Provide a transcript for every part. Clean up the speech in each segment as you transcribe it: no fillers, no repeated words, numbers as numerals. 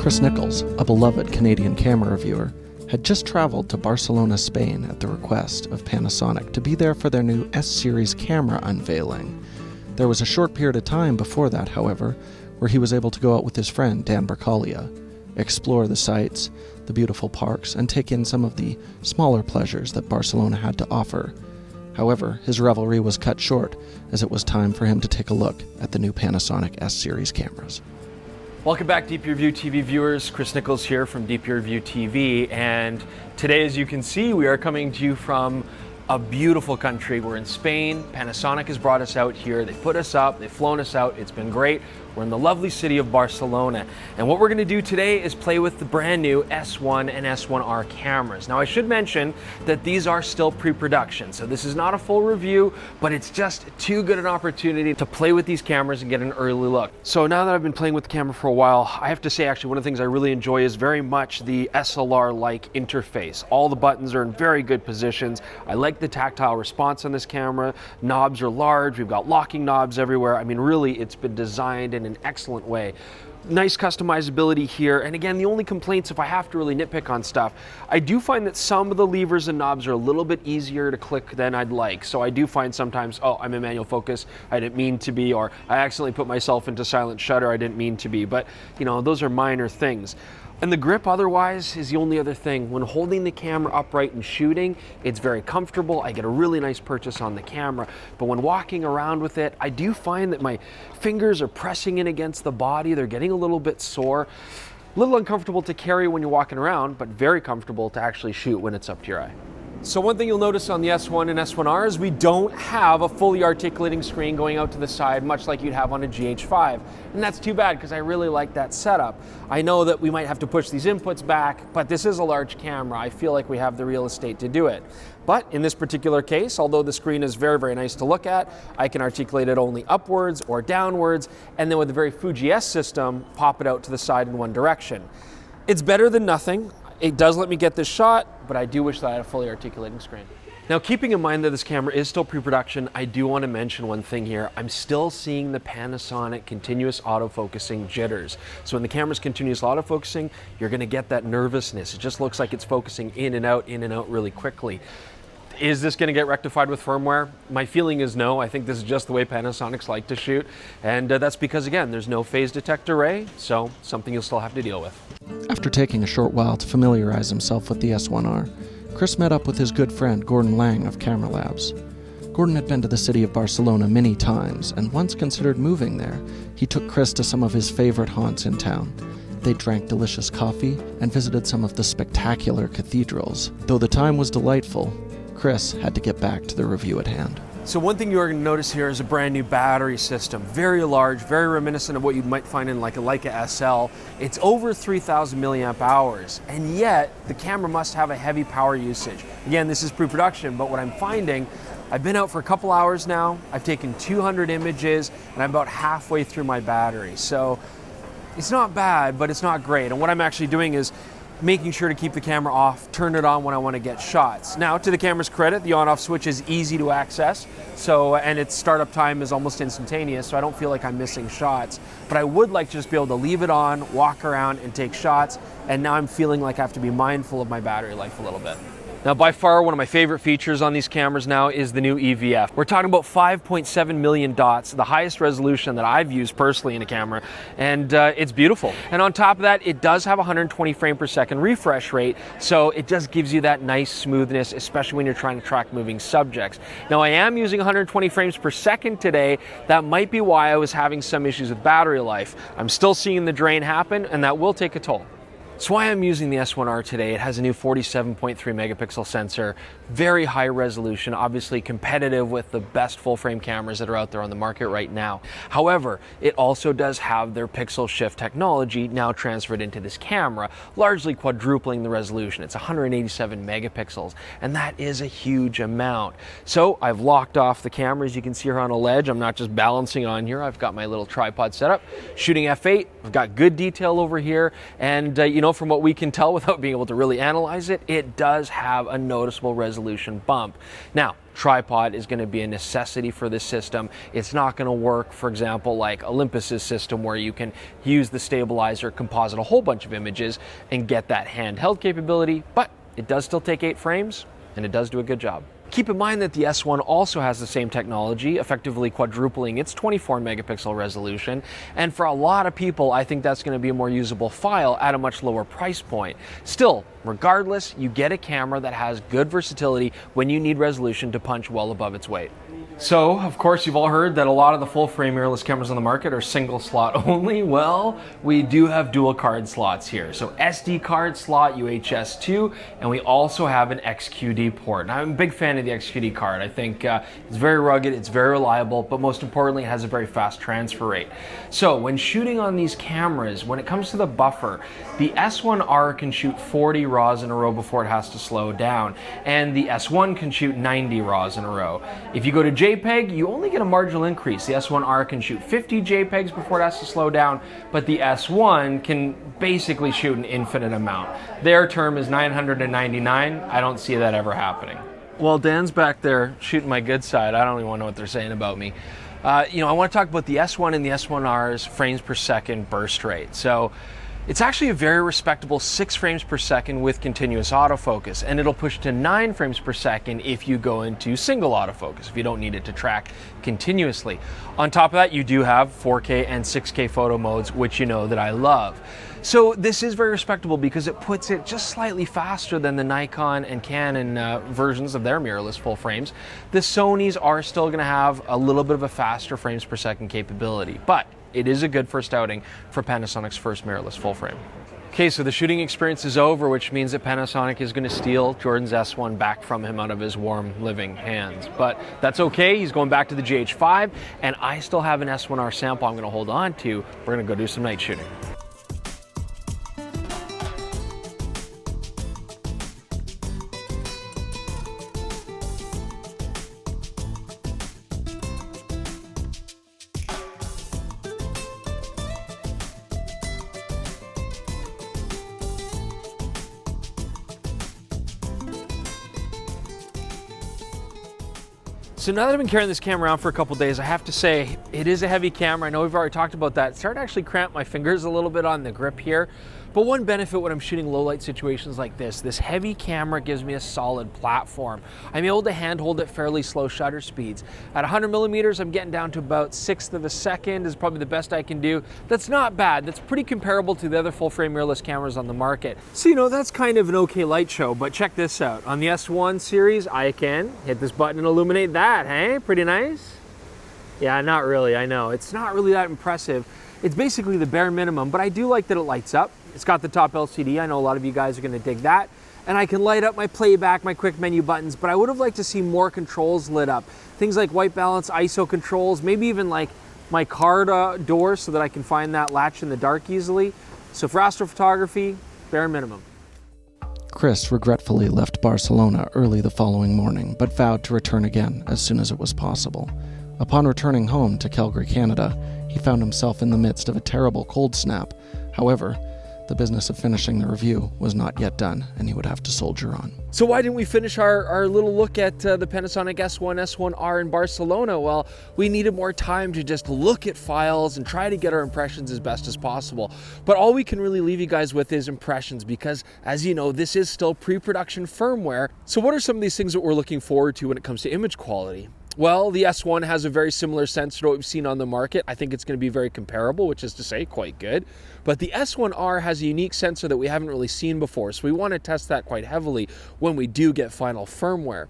Chris Nichols, a beloved Canadian camera reviewer, had just traveled to Barcelona, Spain at the request of Panasonic to be there for their new S-series camera unveiling. There was a short period of time before that, however, where he was able to go out with his friend Dan Bercalia, explore the sights, the beautiful parks, and take in some of the smaller pleasures that Barcelona had to offer. However, his revelry was cut short as it was time for him to take a look at the new Panasonic S-series cameras. Welcome back, DPReview TV viewers. Chris Nichols here from DPReview TV, and today, as you can see, we are coming to you from a beautiful country. We're in Spain. Panasonic has brought us out here. They put us up, they've flown us out. It's been great. We're in the lovely city of Barcelona. And what we're gonna do today is play with the brand new S1 and S1R cameras. Now, I should mention that these are still pre-production, so this is not a full review, but it's just too good an opportunity to play with these cameras and get an early look. So now that I've been playing with the camera for a while, I have to say, actually, one of the things I really enjoy is very much the SLR-like interface. All the buttons are in very good positions. I like the tactile response on this camera. Knobs are large. We've got locking knobs everywhere. I mean, really, it's been designed in an excellent way. Nice customizability here. And again, the only complaints, if I have to really nitpick on stuff, I do find that some of the levers and knobs are a little bit easier to click than I'd like. So I do find sometimes, oh, I'm in manual focus, I didn't mean to be, or I accidentally put myself into silent shutter, I didn't mean to be. But, you know, those are minor things. And the grip otherwise is the only other thing. When holding the camera upright and shooting, it's very comfortable. I get a really nice purchase on the camera. But when walking around with it, I do find that my fingers are pressing in against the body. They're getting a little bit sore. A little uncomfortable to carry when you're walking around, but very comfortable to actually shoot when it's up to your eye. So one thing you'll notice on the S1 and S1R is we don't have a fully articulating screen going out to the side, much like you'd have on a GH5. And that's too bad, because I really like that setup. I know that we might have to push these inputs back, but this is a large camera. I feel like we have the real estate to do it. But in this particular case, although the screen is very, very nice to look at, I can articulate it only upwards or downwards, and then with the very Fuji S system, pop it out to the side in one direction. It's better than nothing. It does let me get this shot, but I do wish that I had a fully articulating screen. Now, keeping in mind that this camera is still pre-production, I do want to mention one thing here. I'm still seeing the Panasonic continuous autofocusing jitters. So when the camera's continuous autofocusing, you're going to get that nervousness. It just looks like it's focusing in and out really quickly. Is this going to get rectified with firmware? My feeling is no. I think this is just the way Panasonics like to shoot. And that's because, again, there's no phase detect array, so something you'll still have to deal with. After taking a short while to familiarize himself with the S1R, Chris met up with his good friend Gordon Lang of Camera Labs. Gordon had been to the city of Barcelona many times and once considered moving there. He took Chris to some of his favorite haunts in town. They drank delicious coffee and visited some of the spectacular cathedrals. Though the time was delightful, Chris had to get back to the review at hand. So one thing you're going to notice here is a brand new battery system. Very large, very reminiscent of what you might find in like a Leica SL. It's over 3,000 milliamp hours, and yet the camera must have a heavy power usage. Again, this is pre-production, but what I'm finding, I've been out for a couple hours now, I've taken 200 images, and I'm about halfway through my battery. So it's not bad, but it's not great. And what I'm actually doing is making sure to keep the camera off, turn it on when I want to get shots. Now, to the camera's credit, the on-off switch is easy to access, and its startup time is almost instantaneous, so I don't feel like I'm missing shots. But I would like to just be able to leave it on, walk around, and take shots, and now I'm feeling like I have to be mindful of my battery life a little bit. Now, by far, one of my favorite features on these cameras now is the new EVF. We're talking about 5.7 million dots, the highest resolution that I've used personally in a camera, and it's beautiful. And on top of that, it does have 120 frame per second refresh rate, so it just gives you that nice smoothness, especially when you're trying to track moving subjects. Now, I am using 120 frames per second today. That might be why I was having some issues with battery life. I'm still seeing the drain happen, and that will take a toll. That's why I'm using the S1R today. It has a new 47.3 megapixel sensor, very high resolution, obviously competitive with the best full frame cameras that are out there on the market right now. However, it also does have their pixel shift technology now transferred into this camera, largely quadrupling the resolution. It's 187 megapixels, and that is a huge amount. So I've locked off the camera, as you can see here on a ledge. I'm not just balancing on here. I've got my little tripod set up, shooting f8. I've got good detail over here, and you know, know, from what we can tell without being able to really analyze it, it does have a noticeable resolution bump. Now, tripod is going to be a necessity for this system. It's not going to work, for example, like Olympus's system, where you can use the stabilizer, composite a whole bunch of images, and get that handheld capability, but it does still take 8 frames, and it does do a good job. Keep in mind that the S1 also has the same technology, effectively quadrupling its 24 megapixel resolution, and for a lot of people, I think that's going to be a more usable file at a much lower price point. Still, regardless, you get a camera that has good versatility when you need resolution to punch well above its weight. So, of course, you've all heard that a lot of the full-frame mirrorless cameras on the market are single slot only. Well, we do have dual card slots here. So SD card slot, UHS 2, and we also have an XQD port. Now, I'm a big fan of the XQD card. I think it's very rugged, it's very reliable, but most importantly, it has a very fast transfer rate. So when shooting on these cameras, when it comes to the buffer, the S1R can shoot 40 RAWs in a row before it has to slow down, and the S1 can shoot 90 RAWs in a row. If you go to JPEG, you only get a marginal increase. The S1R can shoot 50 JPEGs before it has to slow down, but the S1 can basically shoot an infinite amount. Their term is 999. I don't see that ever happening. Well, Dan's back there shooting my good side. I don't even want to know what they're saying about me. I want to talk about the S1 and the S1R's frames per second burst rate. So it's actually a very respectable 6 frames per second with continuous autofocus, and it'll push to 9 frames per second if you go into single autofocus, if you don't need it to track continuously. On top of that, you do have 4K and 6K photo modes, which you know that I love. So this is very respectable because it puts it just slightly faster than the Nikon and Canon versions of their mirrorless full frames. The Sonys are still going to have a little bit of a faster frames per second capability, but it is a good first outing for Panasonic's first mirrorless full frame. Okay, so the shooting experience is over, which means that Panasonic is going to steal Jordan's S1 back from him out of his warm living hands. But that's okay, he's going back to the GH5, and I still have an S1R sample I'm going to hold on to. We're going to go do some night shooting. So now that I've been carrying this camera around for a couple days, I have to say it is a heavy camera. I know we've already talked about that. It's starting to actually cramp my fingers a little bit on the grip here. But one benefit when I'm shooting low light situations like this heavy camera gives me a solid platform. I'm able to handhold at fairly slow shutter speeds. At 100 millimeters, I'm getting down to about 1/6 of a second is probably the best I can do. That's not bad. That's pretty comparable to the other full frame mirrorless cameras on the market. So, that's kind of an okay light show, but check this out. On the S1 series, I can hit this button and illuminate that, hey? Pretty nice? Yeah, not really, I know. It's not really that impressive. It's basically the bare minimum, but I do like that it lights up. It's got the top LCD. I know a lot of you guys are going to dig that. And I can light up my playback, my quick menu buttons, but I would have liked to see more controls lit up. Things like white balance, ISO controls, maybe even like my car door so that I can find that latch in the dark easily. So for astrophotography, bare minimum. Chris regretfully left Barcelona early the following morning, but vowed to return again as soon as it was possible. Upon returning home to Calgary, Canada, he found himself in the midst of a terrible cold snap. However, the business of finishing the review was not yet done, and he would have to soldier on. So why didn't we finish our little look at the Panasonic S1, S1R in Barcelona? Well, we needed more time to just look at files and try to get our impressions as best as possible. But all we can really leave you guys with is impressions because, as you know, this is still pre-production firmware. So what are some of these things that we're looking forward to when it comes to image quality? Well, the S1 has a very similar sensor to what we've seen on the market. I think it's going to be very comparable, which is to say quite good. But the S1R has a unique sensor that we haven't really seen before, so we want to test that quite heavily when we do get final firmware.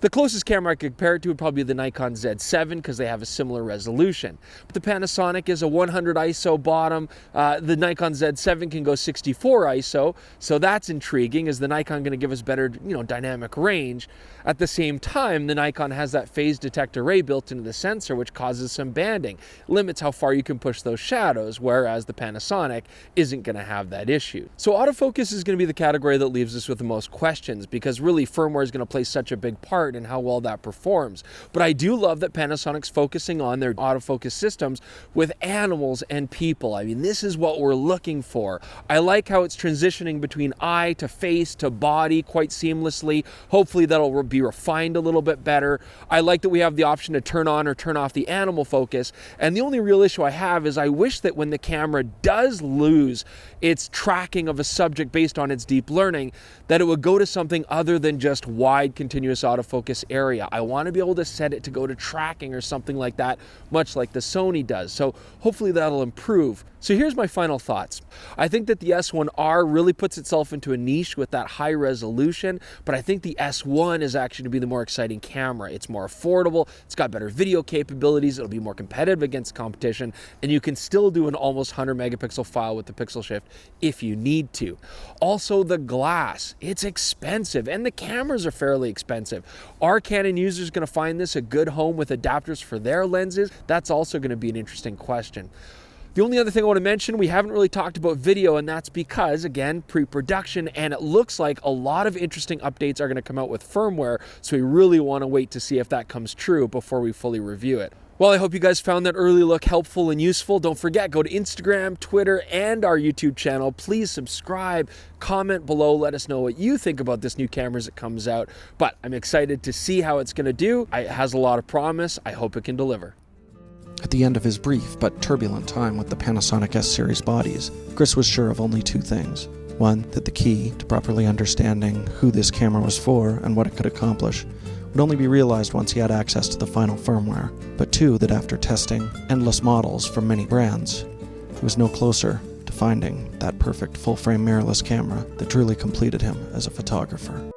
The closest camera I could compare it to would probably be the Nikon Z7 because they have a similar resolution. But the Panasonic is a 100 ISO bottom. The Nikon Z7 can go 64 ISO, so that's intriguing. Is the Nikon going to give us better, dynamic range? At the same time, the Nikon has that phase detect array built into the sensor, which causes some banding, limits how far you can push those shadows, whereas the Panasonic isn't going to have that issue. So autofocus is going to be the category that leaves us with the most questions because really firmware is going to play such a big part hard and how well that performs. But I do love that Panasonic's focusing on their autofocus systems with animals and people. I mean, this is what we're looking for. I like how it's transitioning between eye to face to body quite seamlessly. Hopefully that'll be refined a little bit better. I like that we have the option to turn on or turn off the animal focus. And the only real issue I have is I wish that when the camera does lose its tracking of a subject based on its deep learning, that it would go to something other than just wide continuous autofocus area. I want to be able to set it to go to tracking or something like that, much like the Sony does. So hopefully that'll improve. So here's my final thoughts. I think that the S1R really puts itself into a niche with that high resolution, but I think the S1 is actually to be the more exciting camera. It's more affordable, it's got better video capabilities, it'll be more competitive against competition, and you can still do an almost 100 megapixel file with the pixel shift if you need to. Also, the glass, it's expensive, and the cameras are fairly expensive. Are Canon users going to find this a good home with adapters for their lenses? That's also going to be an interesting question. The only other thing I want to mention, we haven't really talked about video, and that's because, again, pre-production, and it looks like a lot of interesting updates are going to come out with firmware, so we really want to wait to see if that comes true before we fully review it. Well, I hope you guys found that early look helpful and useful. Don't forget, go to Instagram, Twitter, and our YouTube channel. Please subscribe, comment below, let us know what you think about this new camera as it comes out. But I'm excited to see how it's going to do. It has a lot of promise. I hope it can deliver. At the end of his brief but turbulent time with the Panasonic S series bodies, Chris was sure of only two things. One, that the key to properly understanding who this camera was for and what it could accomplish would only be realized once he had access to the final firmware. But two, that after testing endless models from many brands, he was no closer to finding that perfect full-frame mirrorless camera that truly completed him as a photographer.